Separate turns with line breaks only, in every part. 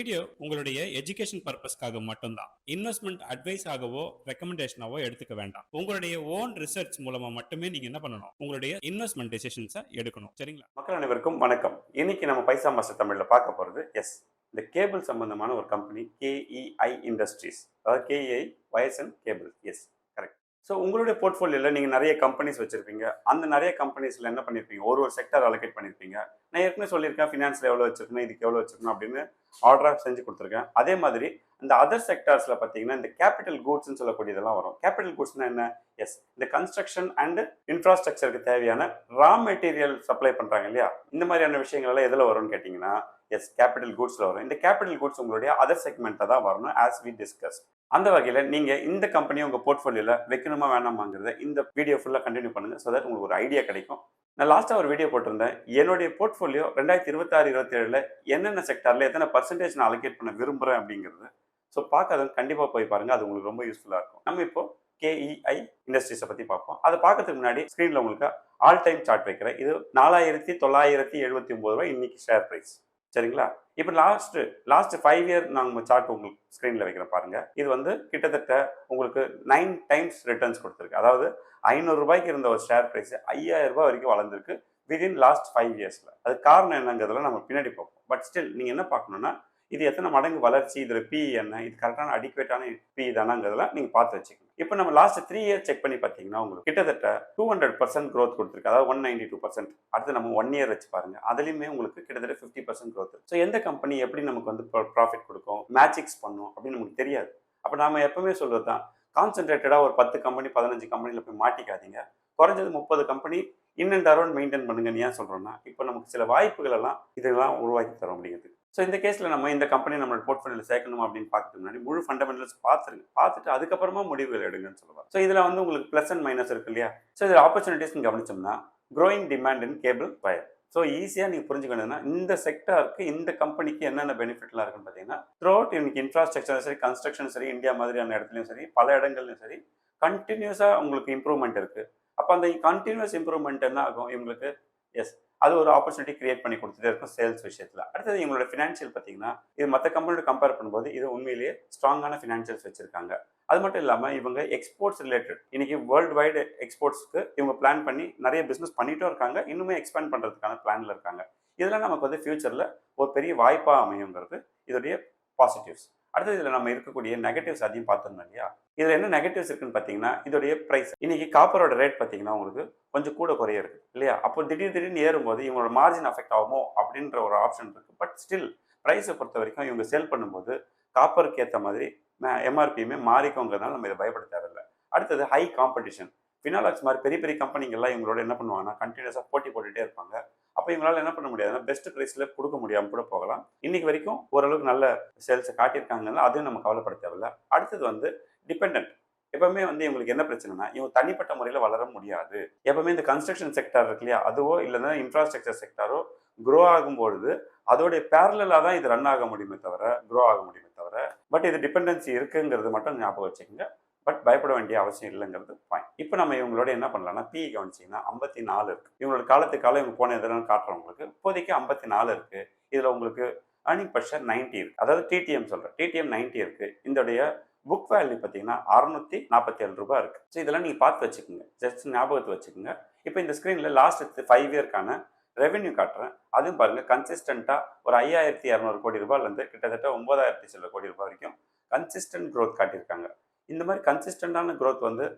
Video உங்களுடைய education பர்பஸ்க்காக மட்டும்தான். இன்வெஸ்ட்மெண்ட் அட்வைஸ் ஆகவோ ரெக்கமெண்டேஷனாவோ எடுத்துக்க வேண்டாம். உங்களுடைய ஓன் ரிசர்ச் மூலமா மட்டுமே நீங்க என்ன பண்ணணும், உங்களுடைய இன்வெஸ்ட்மெண்ட் டெசிஷன்ஸை எடுக்கணும். சரிங்களா?
மக்கள் அனைவருக்கும் வணக்கம். இன்னைக்கு நம்ம பைசா மாஸ்டர் தமிழ்ல பார்க்க போறது இந்த கேபிள் சம்பந்தமான ஒரு கம்பெனி கேஇஐ இண்டஸ்ட்ரீஸ், அதாவது KEI wires and cable. Correct. So உங்களுடைய போர்ட்ஃபோலியோவில் நீங்கள் நிறைய கம்பெனிஸ் வச்சிருப்பீங்க. அந்த நிறைய கம்பெனிஸில் என்ன பண்ணியிருப்பீங்க, ஒரு செக்டர் அலோகேட் பண்ணியிருப்பீங்க. நான் ஏற்கனவே சொல்லியிருக்கேன், ஃபினான்ஸில் எவ்வளோ வச்சிருக்கணும், இதுக்கு எவ்வளோ வச்சிருக்கணும் அப்படின்னு ஆர்டராக செஞ்சு கொடுத்துருக்கேன். அதே மாதிரி இந்த அதர் செக்டார்ஸில் பார்த்தீங்கன்னா இந்த கேபிட்டல் கூட்ஸ்ன்னு சொல்லக்கூடியதெல்லாம் வரும். கேபிட்டல் கூட்ஸ்னா என்ன? இந்த கன்ஸ்ட்ரக்ஷன் அண்ட் இன்ஃப்ராஸ்ட்ரக்சருக்கு தேவையான ரா மெட்டீரியல் சப்ளை பண்ணுறாங்க இல்லையா, இந்த மாதிரியான விஷயங்கள் எல்லாம் எதில் வரும்னு கேட்டிங்கன்னா கேபிட்டல் கூட்ஸில் வரும். இந்த கேபிட்டல் கூட்ஸ் உங்களுடைய அதர் செக்மெண்ட்டை தான் வரணும், ஆஸ் வி டிஸ்கஸ். அந்த வகையில் நீங்கள் இந்த கம்பெனியை உங்கள் போர்ட்ஃபோலியோவில் வைக்கணுமா வேணாமாங்கிறத இந்த வீடியோ ஃபுல்லாக கண்டினியூ பண்ணுங்கள். ஸோ தட் உங்களுக்கு ஒரு ஐடியா கிடைக்கும். நான் லாஸ்ட்டாக ஒரு வீடியோ போட்டிருந்தேன், என்னுடைய போர்ட்ஃபோலியோ 2026-27 என்னென்ன செக்டாரில் எத்தனை பர்சன்டேஜ் நான் அலோகேட் பண்ண விரும்புகிறேன் அப்படிங்கிறது. ஸோ பார்க்காதவங்க கண்டிப்பாக போய் பாருங்கள், அது உங்களுக்கு ரொம்ப யூஸ்ஃபுல்லாக இருக்கும். நம்ம இப்போ கேஇஐ இண்டஸ்ட்ரீஸை பத்தி பார்ப்போம். அதை பார்க்கறதுக்கு முன்னாடி ஸ்க்ரீனில் உங்களுக்கு ஆல் டைம் சார்ட் வைக்கிறேன். இது 4979 இன்னைக்கு ஷேர் ப்ரைஸ். சரிங்களா? இப்போ லாஸ்ட் 5 இயர் நாங்கள் சார்ட் உங்களுக்கு ஸ்க்ரீனில் வைக்கிறேன் பாருங்க. இது கிட்டத்தட்ட உங்களுக்கு 9 டைம்ஸ் ரிட்டர்ன்ஸ் கொடுத்துருக்கு. அதாவது 500 ரூபாய்க்கு இருந்த ஒரு ஷேர் ப்ரைஸ் 5000 ரூபாய் வரைக்கும் வளர்ந்துருக்கு விதின் லாஸ்ட் 5 இயர்ஸ்ல. அது காரணம் என்னங்கிறதுல நம்ம பின்னாடி பார்ப்போம். பட் ஸ்டில் நீங்க என்ன பார்க்கணும்னா, இது எத்தனை மடங்கு வளர்ச்சி, இதுல பி என்ன, இது கரெக்டான அடிக்குவேட்டான பி தானாங்கிறதுல நீங்க பார்த்து வச்சுக்கணும். இப்போ நம்ம லாஸ்ட் 3 இயர் செக் பண்ணி பார்த்தீங்கன்னா உங்களுக்கு கிட்டத்தட்ட 200% growth கொடுத்துருக்கு. அதாவது 192%. அடுத்து நம்ம 1 இயர் வச்சு பாருங்க, அதுலயுமே உங்களுக்கு கிட்டத்தட்ட 50% growth. ஸோ எந்த கம்பெனி எப்படி நமக்கு ப்ராஃபிட் கொடுக்கும், மேட்சிக்ஸ் பண்ணும் அப்படின்னு நமக்கு தெரியாது. அப்போ நாம எப்பவுமே சொல்றது தான், கான்சென்ட்ரேட்டடா ஒரு 10 கம்பெனி 15 கம்பெனில போய் மாட்டிக்காதீங்க. குறைஞ்சது 30 company in and around maintain பண்ணுங்கன்னு ஏன் சொல்றோம்னா, இப்போ நமக்கு சில வாய்ப்புகள் எல்லாம் இதெல்லாம் உருவாக்கி தரும் அப்படிங்கிறது. ஸோ இந்த கேஸில் நம்ம இந்த கம்பெனி நம்மளோட போர்ட்ஃபோலியோவில் சேர்க்கணும் அப்படின்னு பார்க்கறதுக்கு முன்னாடி முழு ஃபண்டமெண்டல்ஸ் பார்த்துட்டு அதுக்கப்புறமா முடிவுகள் எடுங்கன்னு சொல்லுவாங்க. ஸோ இதில் உங்களுக்கு ப்ளஸ் அண்ட் மைனஸ் இருக்கு இல்லையா. ஸோ இதில் ஆப்பர்ச்சுனிட்டிஸ்ன்னு கவனிச்சோம்னா, growing demand in cable wire. So ஈஸியாக நீங்கள் புரிஞ்சுக்கணும்னா, இந்த செக்டாருக்கு இந்த கம்பெனிக்கு என்னென்ன பெனிஃபிட்லாம் இருக்குன்னு பார்த்தீங்கன்னா, த்ரூ அவுட் இன்னைக்கு இன்ஃப்ராஸ்ட்ரக்சர் சரி, கன்ஸ்ட்ரக்ஷன் சரி, இந்தியா மாதிரியான இடத்துலையும் சரி, பல இடங்கள்லையும் சரி, கண்டினியூஸாக உங்களுக்கு இம்ப்ரூவ்மெண்ட் இருக்குது. அப்போ அந்த கண்டினியூஸ் இம்ப்ரூவ்மெண்ட் என்ன ஆகும் இவங்களுக்கு? அது ஒரு ஆப்பர்ச்சுனிட்டி கிரியேட் பண்ணி கொடுத்துட்டே இருக்கும் சேல்ஸ் விஷயத்தில். அடுத்தது இவங்களோட ஃபினான்ஷியல் பார்த்தீங்கன்னா, இது மற்ற கம்பெனியோட கம்பேர் பண்ணும்போது இது உண்மையிலேயே ஸ்ட்ராங்கான ஃபினான்ஷியல்ஸ் வச்சிருக்காங்க. அது மட்டும் இல்லாமல் இவங்க எக்ஸ்போர்ட்ஸ் ரிலேட்டட் இன்னைக்கு வேர்ல்டு வைடு எக்ஸ்போர்ட்ஸ்க்கு இவங்க பிளான் பண்ணி நிறைய பிஸ்னஸ் பண்ணிட்டும் இருக்காங்க, இன்னுமே எக்ஸ்பேண்ட் பண்ணுறதுக்கான பிளான்ல இருக்காங்க. இதெல்லாம் நமக்கு ஃபியூச்சரில் ஒரு பெரிய வாய்ப்பாக அமையுங்கிறது இதோடைய பாசிட்டிவ்ஸ். அடுத்தது இதில் நம்ம இருக்கக்கூடிய நெகட்டிவ்ஸ் அதையும் பார்த்துருந்தோம் இல்லையா. இதில் என்ன நெகட்டிவ்ஸ் இருக்குன்னு பார்த்தீங்கன்னா, இதோடைய ப்ரைஸ். இன்னைக்கு காப்பரோட ரேட் பார்த்தீங்கன்னா உங்களுக்கு கொஞ்சம் கூட குறைய இருக்கு இல்லையா. அப்போ திடீர்னு ஏறும்போது இவங்களோட மார்ஜின் அஃபெக்ட் ஆகுமோ அப்படின்ற ஒரு ஆப்ஷன் இருக்கு. பட் ஸ்டில் ப்ரைஸை பொறுத்த வரைக்கும் இவங்க சேல் பண்ணும்போது காப்பருக்கு ஏற்ற மாதிரி எம்ஆர்பியுமே மாறிக்கோங்கிறதுனால நம்ம இதை பயப்பட தேவையில்லை. அடுத்தது ஹை காம்படிஷன். ஃபினாலக்ஸ் மாதிரி பெரிய பெரிய கம்பெனிங்கெல்லாம் இவங்களோட என்ன பண்ணுவாங்கன்னா, கண்டினியூஸாக போட்டி போட்டுகிட்டே இருப்பாங்க. அப்போ இவங்களால என்ன பண்ண முடியாதுன்னா, பெஸ்ட் ப்ரைஸில் கொடுக்க முடியாமல் கூட போகலாம். இன்னைக்கு வரைக்கும் ஓரளவுக்கு நல்ல சேல்ஸை காட்டியிருக்காங்கன்னா அதையும் நம்ம கவலைப்பட தேவையில்லை. அடுத்தது டிபெண்ட். எப்பவுமே இவங்களுக்கு என்ன பிரச்சனைனா, இவங்க தனிப்பட்ட முறையில் வளர முடியாது. எப்பவுமே இந்த கன்ஸ்ட்ரக்ஷன் செக்டார் இருக்கு இல்லையா, அதுவோ இல்லைன்னா இன்ஃப்ராஸ்ட்ரக்சர் செக்டாரோ க்ரோ ஆகும்பொழுது அதோடைய பேரலாக தான் இது ரன் ஆக முடியுமே தவிர, க்ரோ ஆக முடியுமே தவிர. பட் இது டிபெண்டன்சி இருக்குங்கிறது மட்டும் ஞாபகம் வச்சுக்கோங்க. பட் பயப்பட வேண்டிய அவசியம் இல்லைங்கிறது பாயிண்ட். இப்போ நம்ம இவங்களோட என்ன பண்ணலாம்னா, பிஇ கவனிச்சிங்கன்னா 54 இருக்கு. இவங்களோட காலத்துக்கால இவங்க போன எதிரான காட்டுறவங்களுக்கு இப்போதைக்கு 54 இருக்கு. இதில் உங்களுக்கு ஏர்னிங் பர் ஷேர் 90 இருக்கு. அதாவது டிடிஎம் சொல்கிறேன், டிடிஎம் 90 இருக்கு. இதோடைய புக் வேல்யூ பார்த்தீங்கன்னா 647 ரூபாய் இருக்கு. ஸோ இதெல்லாம் நீங்கள் பார்த்து வச்சுக்கோங்க, ஜஸ்ட் ஞாபகத்தை வச்சுக்கோங்க. இப்போ இந்த ஸ்க்ரீனில் லாஸ்ட் 5 இயர்க்கான ரெவென்யூ காட்டுறேன். அதுவும் பாருங்கள், கன்சிஸ்டண்ட்டாக ஒரு 5200 கோடி ரூபாயிலேருந்து கிட்டத்தட்ட 9000 சில கோடி ரூபாய் வரைக்கும் கன்சிஸ்டன்ட் க்ரோத் காட்டியிருக்காங்க. இந்த மாதிரி கன்சிஸ்டண்டான க்ரோத்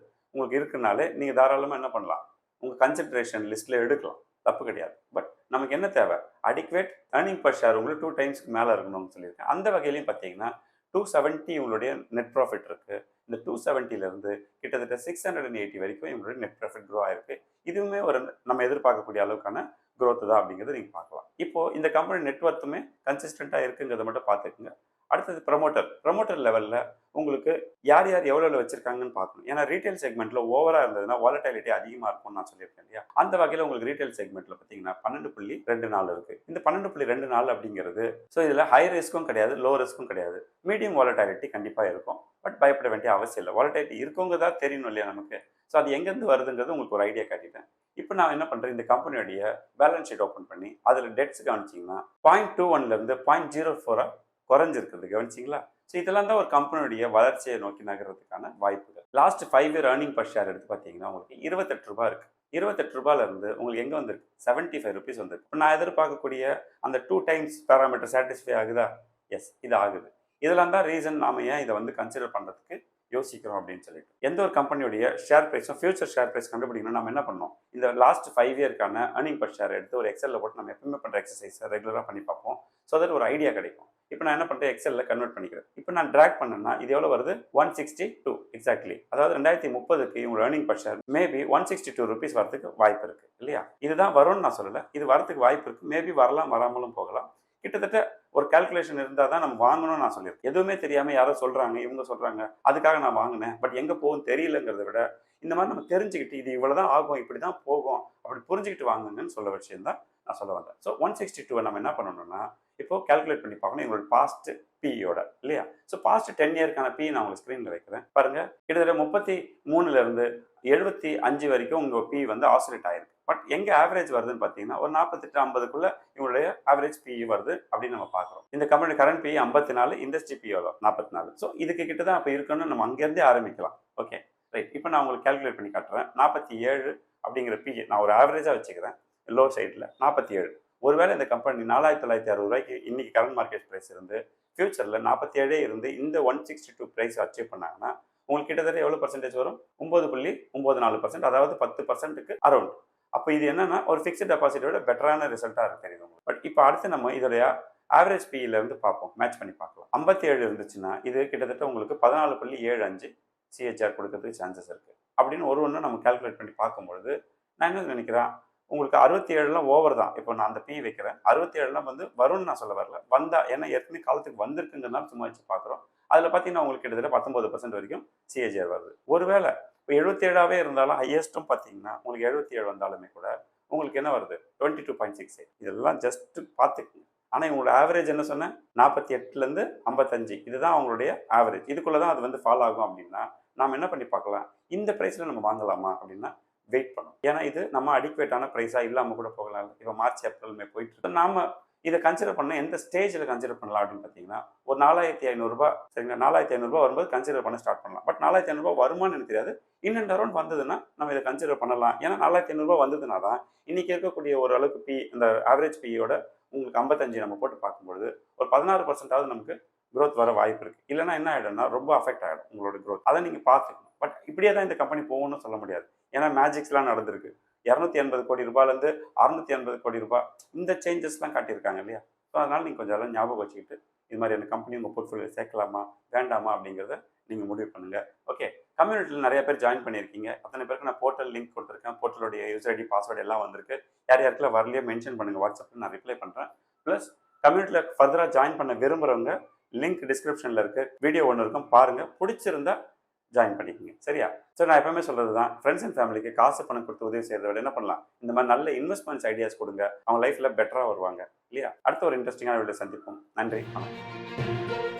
உங்களுக்கு இருக்குனாலே நீங்கள் தாராளமாக என்ன பண்ணலாம், உங்கள் கன்சிடரேஷன் லிஸ்ட்டில் எடுக்கலாம், தப்பு கிடையாது. பட் நமக்கு என்ன தேவை, அடிக்குவேட் ஏர்னிங் பர் ஷேர் உங்களுக்கு 2 டைம்ஸ்க்கு மேலே இருக்கணும்னு சொல்லியிருக்கேன். அந்த வகையிலையும் பார்த்தீங்கன்னா 270 இவங்களுடைய நெட் ப்ராஃபிட் இருக்குது. இந்த 270லேருந்து கிட்டத்தட்ட 680 வரைக்கும் இவங்களுடைய நெட் ப்ராஃபிட் க்ரோ ஆயிருக்கு. இதுவுமே ஒரு நம்ம எதிர்பார்க்கக்கூடிய அளவுக்கான க்ரோத் தான் அப்படிங்கிறத நீங்கள் பார்க்கலாம். இப்போது இந்த கம்பெனி நெட்வொர்த்துமே கன்சிஸ்டண்ட்டாக இருக்குங்கிறத மட்டும் பார்த்துக்குங்க. அடுத்தது ப்ரமோட்டர் லெவலில் உங்களுக்கு யார் எவ்வளோ வச்சிருக்காங்கன்னு பார்க்கணும். ஏன்னா ரீட்டைல் செக்மெண்ட்டில் ஓவராக இருந்ததுன்னா வாலட்டிலிட்டி அதிகமாக இருக்கும்னு நான் சொல்லியிருக்கேன் இல்லையா. அந்த வகையில் உங்களுக்கு ரீட்டைல் செக்மெண்ட்டில் பார்த்தீங்கன்னா 12.24 இருக்குது. இந்த 12.24 அப்படிங்கிறது, ஸோ இதில் ஹை ரிஸ்க்கும் கிடையாது, லோ ரிஸ்க்கும் கிடையாது, மீடியம் வாலட்டிலிட்டி கண்டிப்பாக இருக்கும். பட் பயப்பட வேண்டிய அவசியம் இல்லை. வாலட்டிலிட்டி இருக்கவங்க தெரியணும் இல்லையா நமக்கு. ஸோ அது எங்கேருந்து வருதுங்கிறது உங்களுக்கு ஒரு ஐடியா காட்டிட்டேன். இப்போ நான் என்ன பண்ணுறேன், இந்த கம்பெனியோடைய பேலன்ஸ் ஷீட் ஓப்பன் பண்ணி அதில் டெட்ஸ் கவனிச்சிங்கன்னா 0.21லேருந்து 0.04 குறைஞ்சிருக்குது. கவனிச்சிங்களா? ஸோ இதெல்லாம் தான் ஒரு கம்பெனியுடைய வளர்ச்சியை நோக்கி நகர்றதுக்கான வாய்ப்புகள். Last 5 year earning per share எடுத்து பார்த்தீங்கன்னா உங்களுக்கு ரூ. 28 இருக்கு. ரூ. 28 இருந்து உங்களுக்கு எங்க வந்திருக்கு? ₹75 வந்திருக்கு. இப்ப நான் எதிர்பார்க்கக்கூடிய அந்த 2 டைம்ஸ் பாராமீட்டர் சாட்டிஸ்ஃபை ஆகுதா? எஸ், இது ஆகுது. இதெல்லாம் தான் ரீசன் நாம ஏன் இதை வந்து கன்சிடர் பண்றதுக்கு யோசிக்கிறோம் அப்படின்னு சொல்லிட்டு. எந்த ஒரு கம்பெனியுடைய ஷேர் பிரைஸும் ஃபியூச்சர் ஷேர் பிரைஸ் கண்டுபிடிக்கணும் நம்ம என்ன பண்ணோம்? இந்த லாஸ்ட் 5 இயர்க்கான ஏர்னிங் பர் ஷேர் எடுத்து ஒரு எக்ஸல்ல போட்டு நம்ம எப்பவுமே பண்ற எக்ஸசைஸை ரெகுலராக பண்ணி பார்ப்போம். ஸோ தட் ஒரு ஐடியா கிடைக்கும். இப்போ நான் என்ன பண்ணுறேன்? எக்ஸல்ல கன்வெர்ட் பண்ணிக்கிறேன். இப்போ நான் டிராக் பண்ணேன்னா இது எவ்வளோ வருது? 162 எக்ஸாக்ட்லி. அதாவது 2030க்கு இவங்க ஏர்னிங் பர் ஷேர் மேபி ₹162 வரதுக்கு வாய்ப்பு இருக்கு இல்லையா? இதுதான் வரும்னு நான் சொல்லலை, இது வரதுக்கு வாய்ப்பு இருக்கு. மேபி வரலாம், வராமலும் போகலாம். கிட்டத்தட்ட ஒரு கால்குலேஷன் இருந்தால் தான் நம்ம வாங்கணும்னு நான் சொல்லியிருக்கேன். எதுவுமே தெரியாமல் யாரோ சொல்கிறாங்க, இவங்க சொல்கிறாங்க, அதுக்காக நான் வாங்கினேன், பட் எங்கே போகும் தெரியலங்கிறத விட இந்த மாதிரி நம்ம தெரிஞ்சுக்கிட்டு இது இவ்வளோ தான் ஆகும், இப்படி தான் போகும், அப்படி புரிஞ்சுக்கிட்டு வாங்குங்கன்னு சொல்ல விஷயம் தான் நான் சொல்ல வந்தேன். ஸோ 162 நம்ம என்ன பண்ணணும்னா இப்போ கால்குலேட் பண்ணி பார்க்கணும் எங்களோட பாஸ்ட் பியோட இல்லையா? ஸோ பாஸ்ட் 10 இயர்க்கான பி நான் உங்களுக்கு ஸ்க்ரீனில் வைக்கிறேன் பாருங்க. கிட்டத்தட்ட 33லேருந்து 75 வரைக்கும் உங்கள் பி வந்து ஆசிலேட் ஆயிருக்கு. பட் எங்க ஆவரேஜ் வருதுன்னு பார்த்தீங்கன்னா ஒரு 48-50க்குள்ள இவங்களுடைய ஆவரேஜ் பி வருது அப்படின்னு நம்ம பார்க்குறோம். இந்த company current P 54, industry P எவ்வளோ? 44. ஸோ இதுக்கு கிட்ட தான் இப்போ இருக்குன்னு நம்ம அங்கேருந்தே ஆரம்பிக்கலாம். Okay right. இப்போ நான் உங்களுக்கு கால்குலேட் பண்ணி காட்டுறேன். 47 அப்படிங்கிற பி நான் ஒரு ஆவரேஜாக வச்சுக்கிறேன். லோ சைடில் 47. ஒருவேளை இந்த கம்பெனி 4960 இன்னைக்கு கரண்ட் மார்க்கெட் ப்ரைஸ் இருந்து ஃபியூச்சரில் 47 இருந்து இந்த 162 ப்ரைஸ் அச்சீவ் பண்ணாங்கன்னா உங்களுக்கு கிட்டத்தட்ட எவ்வளோ பர்சன்டேஜ் வரும்? 9.94%, அதாவது 10%க்கு அரௌண்ட். அப்போ இது என்னன்னா ஒரு ஃபிக்ஸ்ட் டெபாசிட்டோட பெட்டரான ரிசல்ட்டாக இருக்கு தெரியுது உங்களுக்கு. பட் இப்போ அடுத்து நம்ம இதோடைய ஆவரேஜ் பியிலேருந்து பார்ப்போம், மேட்ச் பண்ணி பார்க்கலாம். 57 இருந்துச்சுன்னா இது கிட்டத்தட்ட உங்களுக்கு 14.75 சிஹெச்ஆர் கொடுக்கறதுக்கு சான்சஸ் இருக்கு. அப்படின்னு ஒன்று நம்ம கால்குலேட் பண்ணி பார்க்கும்பொழுது நான் என்ன நினைக்கிறேன், உங்களுக்கு 67லாம் ஓவர் தான். இப்போ நான் அந்த பி வைக்கிறேன். 67லாம் வந்து வரும்னு நான் சொல்ல வரல, வந்தா ஏன்னா ஏற்கனவே காலத்துக்கு வந்திருக்குங்கிறதுனால சும்மா வச்சு பார்க்குறோம். அதில் பார்த்தீங்கன்னா உங்களுக்கு கிட்டத்தட்ட 19% வரைக்கும் சிஹெச்ஆர் வருது. ஒருவேளை இப்போ 77ஆகவே இருந்தாலும் ஹையஸ்ட்டும் பார்த்தீங்கன்னா உங்களுக்கு 77 வந்தாலுமே கூட உங்களுக்கு என்ன வருது? 22.68. இதெல்லாம் ஜஸ்ட் பார்த்துக்குங்க. ஆனால் இவங்களோட ஆவரேஜ் என்ன சொன்னேன்? 48லேருந்து 55. இதுதான் அவங்களுடைய ஆவரேஜ். இதுக்குள்ளே தான் அது வந்து ஃபாலோ ஆகும். அப்படின்னா நாம் என்ன பண்ணி பார்க்கலாம்? இந்த ப்ரைஸில் நம்ம வாங்கலாமா அப்படின்னா வெயிட் பண்ணும். ஏன்னா இது நம்ம அடிக்குவேட்டான ப்ரைஸாக இல்லாமல் கூட போகலாம். இப்போ மார்ச் ஏப்ரல் மே போயிட்டு இருக்கு. நாம இதை கன்சிடர் பண்ண எந்த ஸ்டேஜில் கன்சிடர் பண்ணலாம் அப்படின்னு பார்த்தீங்கன்னா ஒரு 4500 சரிங்களா? 4500 வரும்போது கன்சிடர் பண்ண ஸ்டார்ட் பண்ணலாம். பட் 4500 வருமானு எனக்கு தெரியாது. இன்னும் அரௌண்ட் வந்ததுன்னா நம்ம இதை கன்சிடர் பண்ணலாம். ஏன்னா 4500 வந்ததுனா தான் இன்னைக்கு இருக்கக்கூடிய ஒரு அளவுக்கு பி, இந்த ஆவரேஜ் பியோட உங்களுக்கு 55 நம்ம போட்டு பார்க்கும்பொழுது ஒரு 16% நமக்கு க்ரோத் வர வாய்ப்பு இருக்கு. இல்லைன்னா என்ன ஆகிடும்னா ரொம்ப அஃபெக்ட் ஆகிடும் உங்களோட க்ரோத். அதை நீங்கள் பார்த்துக்கணும். பட் இப்படியே தான் இந்த கம்பெனி போகணும்னு சொல்ல முடியாது. ஏன்னா மேஜிக்ஸ்லாம் நடந்திருக்கு. 280 கோடி ரூபாயிலேருந்து 680 கோடி ரூபாய் இந்த சேஞ்சஸ்லாம் காட்டியிருக்காங்க இல்லையா? ஸோ அதனால் நீங்கள் கொஞ்சம் எல்லாம் ஞாபகம் வச்சுக்கிட்டு இது மாதிரியான கம்பெனி உங்கள் போர்ட்ஃபோலியோ சேர்க்கலாமா வேண்டாமா அப்படிங்கிறத நீங்கள் முடிவு பண்ணுங்கள். ஓகே, கம்யூனிட்டியில் நிறைய பேர் ஜாயின் பண்ணியிருக்கீங்க. அத்தனை பேருக்கு நான் போர்ட்டல் லிங்க் கொடுத்துருக்கேன். போர்ட்டலுடைய யூசர் ஐடி பாஸ்வேர்டு எல்லாம் வந்திருக்கு. யார் யாருக்குலாம் வரலையோ மென்ஷன் பண்ணுங்கள் வாட்ஸ்அப்பில், நான் ரிப்ளை பண்ணுறேன். ப்ளஸ் கம்யூனிட்டியில் ஃபர்தராக ஜாயின் பண்ண விரும்புகிறவங்க லிங்க் டிஸ்கிரிப்ஷனில் இருக்குது, வீடியோ ஒன்று இருக்கும் பாருங்கள். பிடிச்சிருந்தா ஜாயின் பண்ணிக்கோங்க சரியா? ஸோ நான் எப்பவுமே சொல்கிறது தான், ஃப்ரெண்ட்ஸ் அண்ட் ஃபேமிலிக்கு காசு பணம் கொடுத்து உதவி செய்கிறத விட என்ன பண்ணலாம்? இந்த மாதிரி நல்ல இன்வெஸ்ட்மெண்ட்ஸ் ஐடியாஸ் கொடுங்க. அவங்க லைஃப்பில் பெட்டராக வருவாங்க இல்லையா? அடுத்த ஒரு இன்ட்ரெஸ்டிங்கான வீடியோ சந்திப்போம். நன்றி, வணக்கம்.